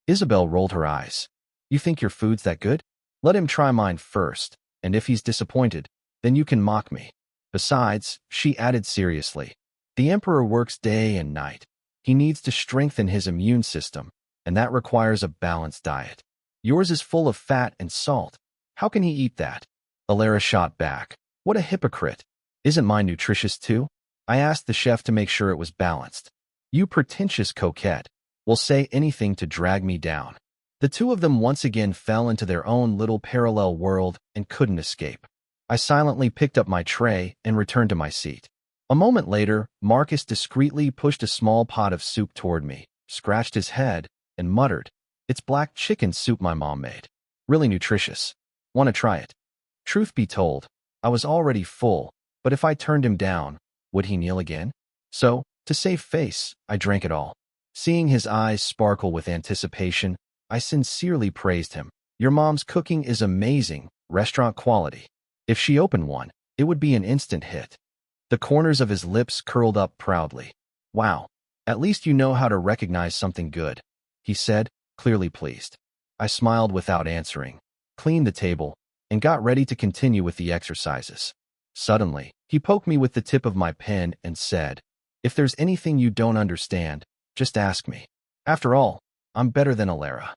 Isabel rolled her eyes. You think your food's that good? Let him try mine first, and if he's disappointed, then you can mock me. Besides, she added seriously, the emperor works day and night. He needs to strengthen his immune system, and that requires a balanced diet. Yours is full of fat and salt. How can he eat that? Alara shot back. What a hypocrite. Isn't mine nutritious too? I asked the chef to make sure it was balanced. You pretentious coquette will say anything to drag me down. The two of them once again fell into their own little parallel world and couldn't escape. I silently picked up my tray and returned to my seat. A moment later, Marcus discreetly pushed a small pot of soup toward me, scratched his head, and muttered, "It's black chicken soup my mom made. Really nutritious. Want to try it?" Truth be told, I was already full, but if I turned him down, would he kneel again? So, to save face, I drank it all. Seeing his eyes sparkle with anticipation, I sincerely praised him. Your mom's cooking is amazing, restaurant quality. If she opened one, it would be an instant hit. The corners of his lips curled up proudly. Wow, at least you know how to recognize something good, he said, clearly pleased. I smiled without answering, cleaned the table, and got ready to continue with the exercises. Suddenly, he poked me with the tip of my pen and said, "If there's anything you don't understand, just ask me. After all, I'm better than Alara."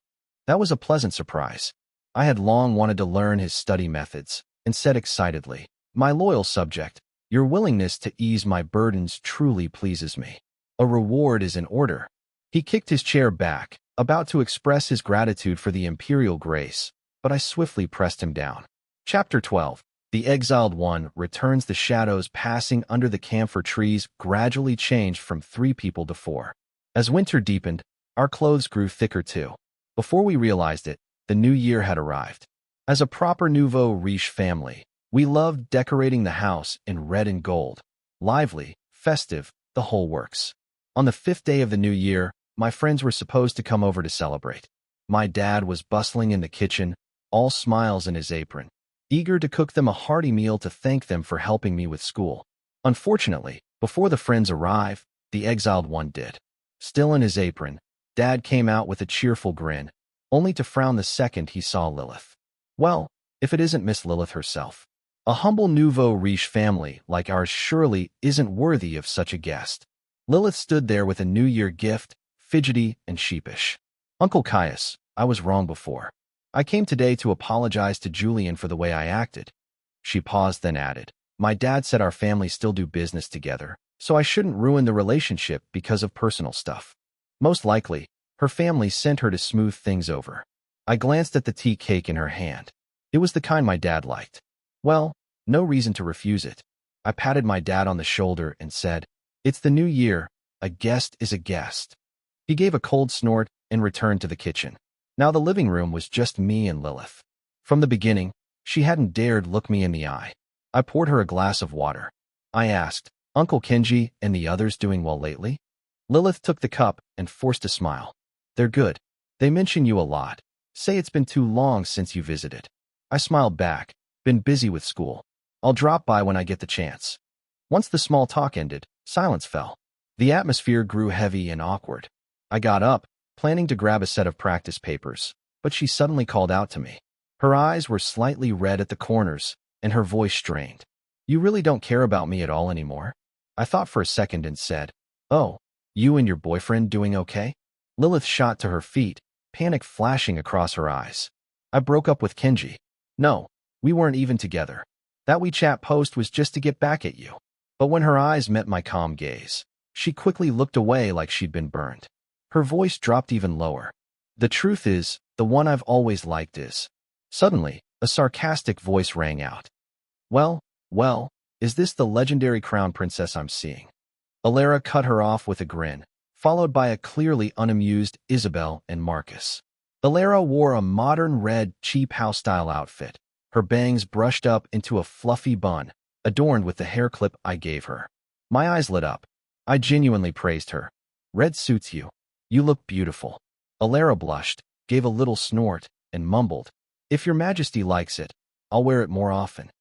That was a pleasant surprise. I had long wanted to learn his study methods, and said excitedly, "My loyal subject, your willingness to ease my burdens truly pleases me. A reward is in order." He kicked his chair back, about to express his gratitude for the imperial grace, but I swiftly pressed him down. Chapter 12. The Exiled One returns. The shadows passing under the camphor trees gradually changed from 3 people to 4. As winter deepened, our clothes grew thicker too. Before we realized it, the new year had arrived. As a proper nouveau riche family, we loved decorating the house in red and gold. Lively, festive, the whole works. On the 5th day of the new year, my friends were supposed to come over to celebrate. My dad was bustling in the kitchen, all smiles in his apron, eager to cook them a hearty meal to thank them for helping me with school. Unfortunately, before the friends arrived, the Exiled One did. Still in his apron, Dad came out with a cheerful grin, only to frown the second he saw Lilith. Well, if it isn't Miss Lilith herself. A humble nouveau riche family like ours surely isn't worthy of such a guest. Lilith stood there with a New Year gift, fidgety and sheepish. "Uncle Caius, I was wrong before. I came today to apologize to Julian for the way I acted." She paused, then added, "My dad said our families still do business together, so I shouldn't ruin the relationship because of personal stuff. Most likely, her family sent her to smooth things over." I glanced at the tea cake in her hand. It was the kind my dad liked. Well, no reason to refuse it. I patted my dad on the shoulder and said, "It's the new year. A guest is a guest." He gave a cold snort and returned to the kitchen. Now the living room was just me and Lilith. From the beginning, she hadn't dared look me in the eye. I poured her a glass of water. I asked, "Uncle Kenji and the others doing well lately?" Lilith took the cup and forced a smile. "They're good. They mention you a lot. Say it's been too long since you visited." I smiled back. "Been busy with school. I'll drop by when I get the chance." Once the small talk ended, silence fell. The atmosphere grew heavy and awkward. I got up, planning to grab a set of practice papers, but she suddenly called out to me. Her eyes were slightly red at the corners, and her voice strained. "You really don't care about me at all anymore?" I thought for a second and said, "Oh, you and your boyfriend doing okay?" Lilith shot to her feet, panic flashing across her eyes. "I broke up with Kenji. No, we weren't even together. That WeChat post was just to get back at you." But when her eyes met my calm gaze, she quickly looked away like she'd been burned. Her voice dropped even lower. "The truth is, the one I've always liked is..." Suddenly, a sarcastic voice rang out. Well, is this the legendary crown princess I'm seeing?" Alara cut her off with a grin, followed by a clearly unamused Isabel and Marcus. Alara wore a modern red, cheap house-style outfit, her bangs brushed up into a fluffy bun, adorned with the hair clip I gave her. My eyes lit up. I genuinely praised her. "Red suits you. You look beautiful." Alara blushed, gave a little snort, and mumbled, "If your majesty likes it, I'll wear it more often."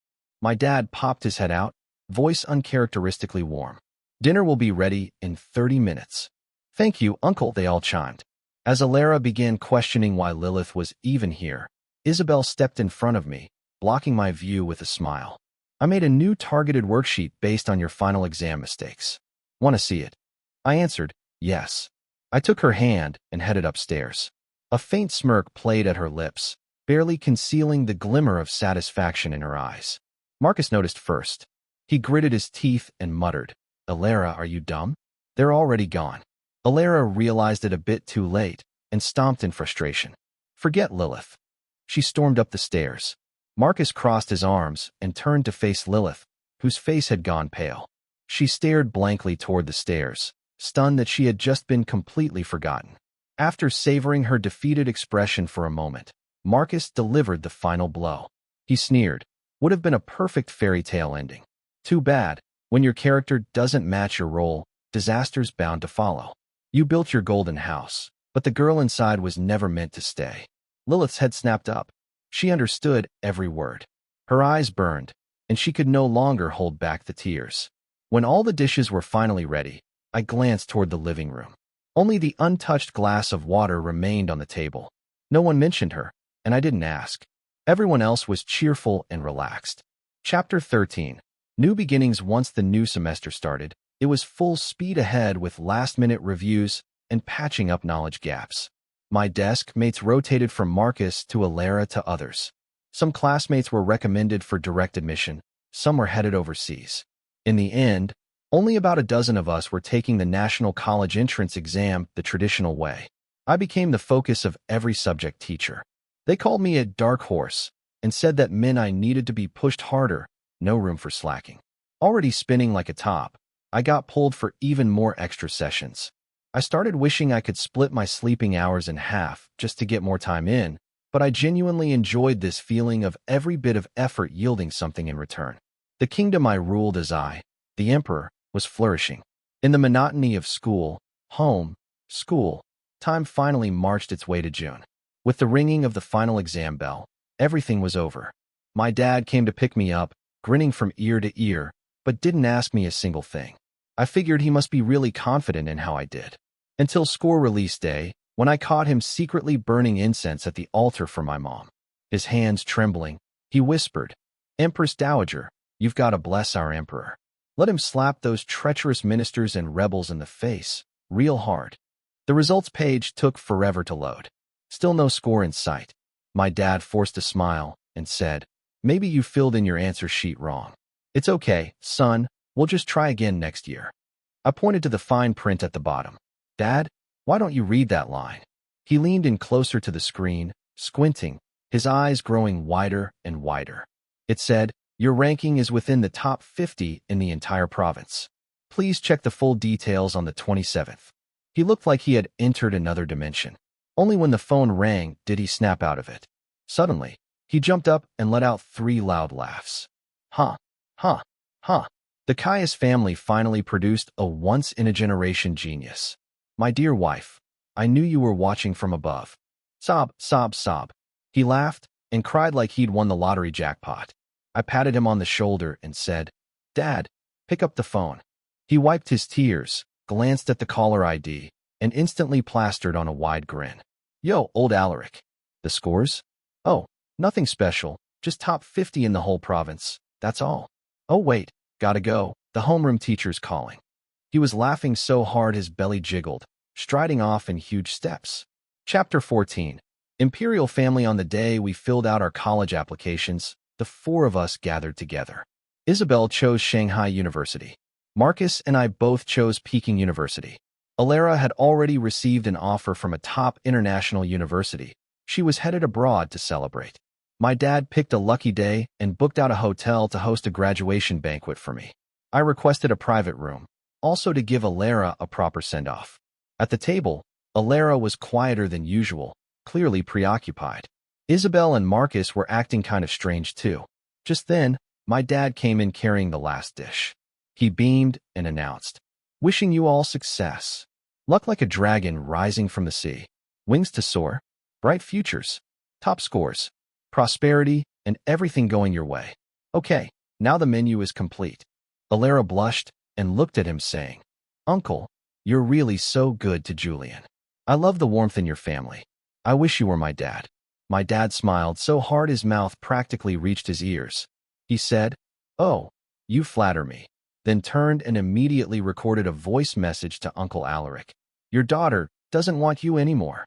My dad popped his head out, voice uncharacteristically warm. "Dinner will be ready in 30 minutes. "Thank you, uncle," they all chimed. As Alara began questioning why Lilith was even here, Isabel stepped in front of me, blocking my view with a smile. I made a new targeted worksheet based on your final exam mistakes. Want to see it? I answered, yes. I took her hand and headed upstairs. A faint smirk played at her lips, barely concealing the glimmer of satisfaction in her eyes. Marcus noticed first. He gritted his teeth and muttered, Alara, are you dumb? They're already gone. Alara realized it a bit too late and stomped in frustration. Forget Lilith. She stormed up the stairs. Marcus crossed his arms and turned to face Lilith, whose face had gone pale. She stared blankly toward the stairs, stunned that she had just been completely forgotten. After savoring her defeated expression for a moment, Marcus delivered the final blow. He sneered. Would have been a perfect fairy tale ending. Too bad. When your character doesn't match your role, disaster's bound to follow. You built your golden house, but the girl inside was never meant to stay. Lilith's head snapped up. She understood every word. Her eyes burned, and she could no longer hold back the tears. When all the dishes were finally ready, I glanced toward the living room. Only the untouched glass of water remained on the table. No one mentioned her, and I didn't ask. Everyone else was cheerful and relaxed. Chapter 13. New beginnings. Once the new semester started, it was full speed ahead with last-minute reviews and patching up knowledge gaps. My desk mates rotated from Marcus to Alara to others. Some classmates were recommended for direct admission, some were headed overseas. In the end, only about a dozen of us were taking the National College Entrance exam the traditional way. I became the focus of every subject teacher. They called me a dark horse and said that meant I needed to be pushed harder, no room for slacking. Already spinning like a top, I got pulled for even more extra sessions. I started wishing I could split my sleeping hours in half just to get more time in, but I genuinely enjoyed this feeling of every bit of effort yielding something in return. The kingdom I ruled as I, the emperor, was flourishing. In the monotony of school, home, school, time finally marched its way to June. With the ringing of the final exam bell, everything was over. My dad came to pick me up, grinning from ear to ear, but didn't ask me a single thing. I figured he must be really confident in how I did. Until score release day, when I caught him secretly burning incense at the altar for my mom. His hands trembling, he whispered, Empress Dowager, you've got to bless our emperor. Let him slap those treacherous ministers and rebels in the face, real hard. The results page took forever to load. Still no score in sight. My dad forced a smile and said, maybe you filled in your answer sheet wrong. It's okay, son, we'll just try again next year. I pointed to the fine print at the bottom. Dad, why don't you read that line? He leaned in closer to the screen, squinting, his eyes growing wider and wider. It said, your ranking is within the top 50 in the entire province. Please check the full details on the 27th. He looked like he had entered another dimension. Only when the phone rang did he snap out of it. Suddenly, he jumped up and let out 3 loud laughs. Huh, huh, huh. The Caius family finally produced a once-in-a-generation genius. My dear wife, I knew you were watching from above. Sob, sob, sob. He laughed and cried like he'd won the lottery jackpot. I patted him on the shoulder and said, Dad, pick up the phone. He wiped his tears, glanced at the caller ID, and instantly plastered on a wide grin. Yo, old Alaric. The scores? Oh, nothing special, just top 50 in the whole province, that's all. Oh wait, gotta go, the homeroom teacher's calling. He was laughing so hard his belly jiggled, striding off in huge steps. Chapter 14. Imperial family. On the day we filled out our college applications, the 4 of us gathered together. Isabel chose Shanghai University. Marcus and I both chose Peking University. Alara had already received an offer from a top international university. She was headed abroad to celebrate. My dad picked a lucky day and booked out a hotel to host a graduation banquet for me. I requested a private room, also to give Alara a proper send-off. At the table, Alara was quieter than usual, clearly preoccupied. Isabel and Marcus were acting kind of strange too. Just then, my dad came in carrying the last dish. He beamed and announced, wishing you all success. Luck like a dragon rising from the sea. Wings to soar. Bright futures. Top scores. Prosperity and everything going your way. Okay, now the menu is complete. Alara blushed and looked at him saying, Uncle, you're really so good to Julian. I love the warmth in your family. I wish you were my dad. My dad smiled so hard his mouth practically reached his ears. He said, "Oh, you flatter me," then turned and immediately recorded a voice message to Uncle Alaric. "Your daughter doesn't want you anymore."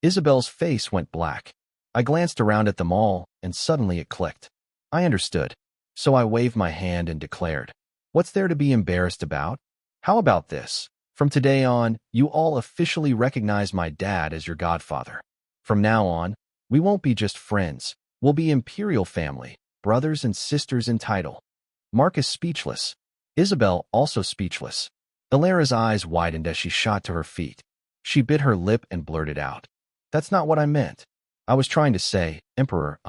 Isabel's face went black. I glanced around at them all, and suddenly it clicked. I understood. So I waved my hand and declared, "What's there to be embarrassed about? How about this? From today on, you all officially recognize my dad as your godfather. From now on, we won't be just friends. We'll be imperial family, brothers and sisters in title." Marcus speechless. Isabel also speechless. Alara's eyes widened as she shot to her feet. She bit her lip and blurted out, "That's not what I meant. I was trying to say, Emperor,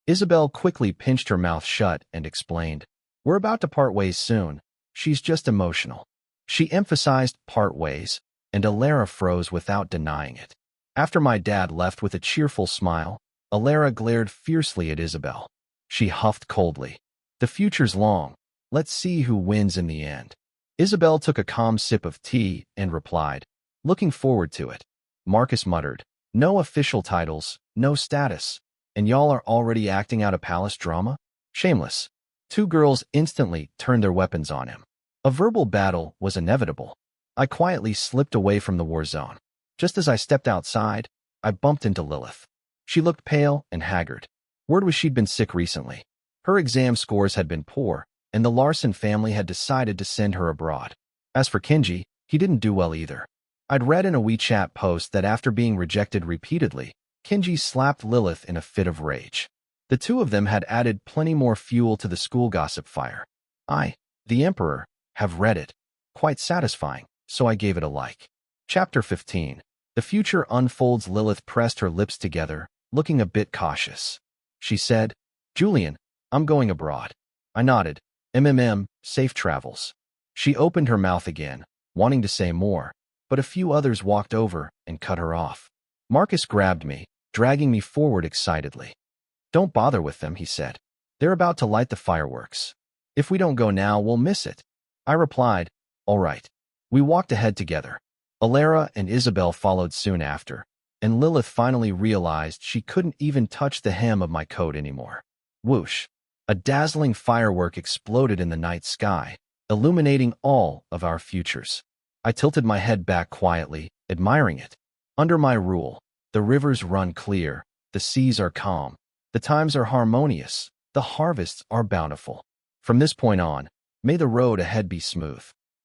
Isabel quickly pinched her mouth shut and explained, "We're about to part ways soon. She's just emotional." She emphasized part ways, and Alara froze without denying it. After my dad left with a cheerful smile, Alara glared fiercely at Isabel. She huffed coldly. "The future's long. Let's see who wins in the end." Isabel took a calm sip of tea and replied, "Looking forward to it." Marcus muttered, "No official titles, no status. And y'all are already acting out a palace drama? Shameless." Two girls instantly turned their weapons on him. A verbal battle was inevitable. I quietly slipped away from the war zone. Just as I stepped outside, I bumped into Lilith. She looked pale and haggard. Word was she'd been sick recently. Her exam scores had been poor, and the Larson family had decided to send her abroad. As for Kenji, he didn't do well either. I'd read in a WeChat post that after being rejected repeatedly, Kenji slapped Lilith in a fit of rage. The two of them had added plenty more fuel to the school gossip fire. I, the Emperor, have read it. Quite satisfying, so I gave it a like. Chapter 15. The future unfolds. Lilith pressed her lips together, looking a bit cautious. She said, "Julian, I'm going abroad." I nodded. Safe travels." She opened her mouth again, wanting to say more, but a few others walked over and cut her off. Marcus grabbed me, dragging me forward excitedly. "Don't bother with them," he said. "They're about to light the fireworks. If we don't go now, we'll miss it." I replied, "All right." We walked ahead together. Alara and Isabel followed soon after, and Lilith finally realized she couldn't even touch the hem of my coat anymore. Whoosh! A dazzling firework exploded in the night sky, illuminating all of our futures. I tilted my head back quietly, admiring it. Under my rule, the rivers run clear, the seas are calm, the times are harmonious, the harvests are bountiful. From this point on, may the road ahead be smooth.